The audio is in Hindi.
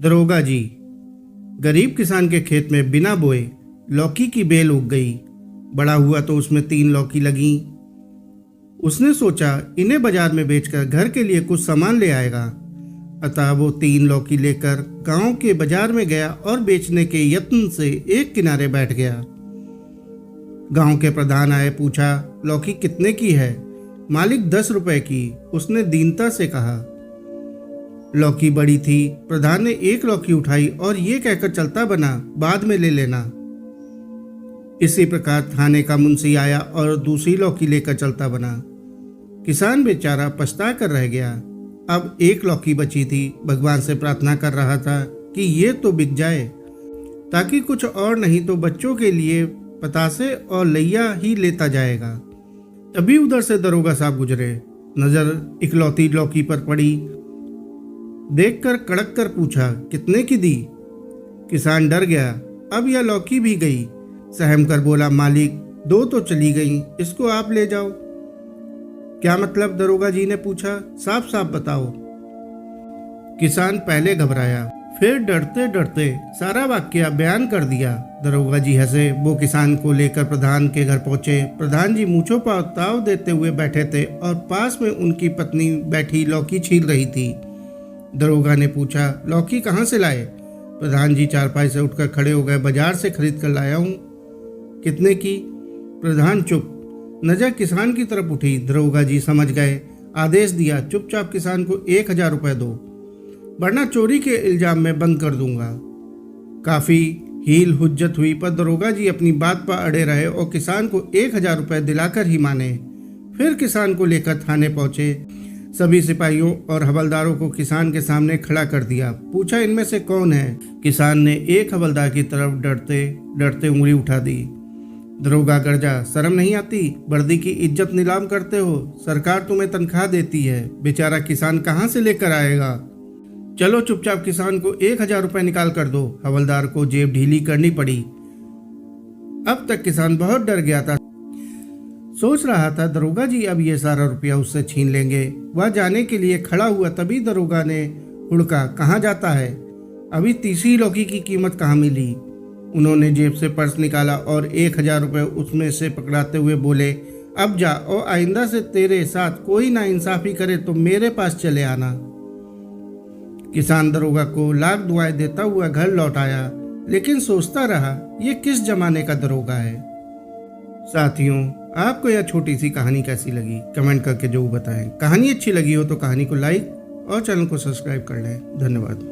दरोगा जी। गरीब किसान के खेत में बिना बोए लौकी की बेल उग गई। बड़ा हुआ तो उसमें 3 लौकी लगीं। उसने सोचा इन्हें बाजार में बेचकर घर के लिए कुछ सामान ले आएगा। अतः वो 3 लौकी लेकर गांव के बाजार में गया और बेचने के यत्न से एक किनारे बैठ गया। गांव के प्रधान आए, पूछा, लौकी कितने की है? मालिक 10 रुपए की, उसने दीनता से कहा। लौकी बड़ी थी। प्रधान ने एक लौकी उठाई और ये कहकर चलता बना, बाद में ले लेना। इसी प्रकार थाने का मुंशी आया और दूसरी लौकी लेकर चलता बना। किसान बेचारा पछता कर रह गया। अब एक लौकी बची थी। भगवान से प्रार्थना कर रहा था कि ये तो बिक जाए, ताकि कुछ और नहीं तो बच्चों के लिए पतासे और लैया ही लेता जाएगा। तभी उधर से दरोगा साहब गुजरे। नजर इकलौती लौकी पर पड़ी। देखकर कड़क कर पूछा, कितने की दी? किसान डर गया। अब यह लौकी भी गई। सहम कर बोला, मालिक 2 तो चली गई, इसको आप ले जाओ। क्या मतलब? दरोगा जी ने पूछा। साफ साफ बताओ। किसान पहले घबराया, फिर डरते डरते सारा वाकया बयान कर दिया। दरोगा जी हंसे। वो किसान को लेकर प्रधान के घर पहुंचे। प्रधान जी मूंछों पर ताव देते हुए बैठे थे और पास में उनकी पत्नी बैठी लौकी छील रही थी। दरोगा ने पूछा, लौकी कहाँ से लाए? प्रधान जी चारपाई से उठकर खड़े हो गए। बाजार से खरीद कर लाया हूँ। कितने की? प्रधान चुप। नजर किसान की तरफ उठी। दरोगा जी समझ गए। आदेश दिया, चुपचाप किसान को 1000 रुपये दो, वरना चोरी के इल्जाम में बंद कर दूंगा। काफी हील हुज्जत हुई, पर दरोगा जी अपनी बात पर अड़े रहे और किसान को 1000 रुपये दिलाकर ही माने। फिर किसान को लेकर थाने पहुंचे। सभी सिपाहियों और हवलदारों को किसान के सामने खड़ा कर दिया। पूछा, इनमें से कौन है? किसान ने एक हवलदार की तरफ डरते डरते उंगली उठा दी। दरोगा गरजा, शर्म नहीं आती? वर्दी की इज्जत नीलाम करते हो? सरकार तुम्हें तनख्वाह देती है, बेचारा किसान कहाँ से लेकर आएगा? चलो चुपचाप किसान को 1000 रुपये निकाल कर दो। हवलदार को जेब ढीली करनी पड़ी। अब तक किसान बहुत डर गया था। सोच रहा था दरोगा जी अब ये सारा रुपया उससे छीन लेंगे। वह जाने के लिए खड़ा हुआ, तभी दरोगा ने हुड़का, कहाँ जाता है? अभी तीसरी लौकी की कीमत कहाँ मिली? उन्होंने जेब से पर्स निकाला और 1000 रुपये उसमें से पकड़ाते हुए बोले, अब जा और आइंदा से तेरे साथ कोई ना इंसाफी करे तो मेरे पास चले आना। किसान दरोगा को लाख दुआएं देता हुआ घर लौट आया, लेकिन सोचता रहा, ये किस जमाने का दरोगा है। साथियों, आपको यह छोटी सी कहानी कैसी लगी? कमेंट करके जरूर बताएं। कहानी अच्छी लगी हो तो कहानी को लाइक और चैनल को सब्सक्राइब कर लें। धन्यवाद।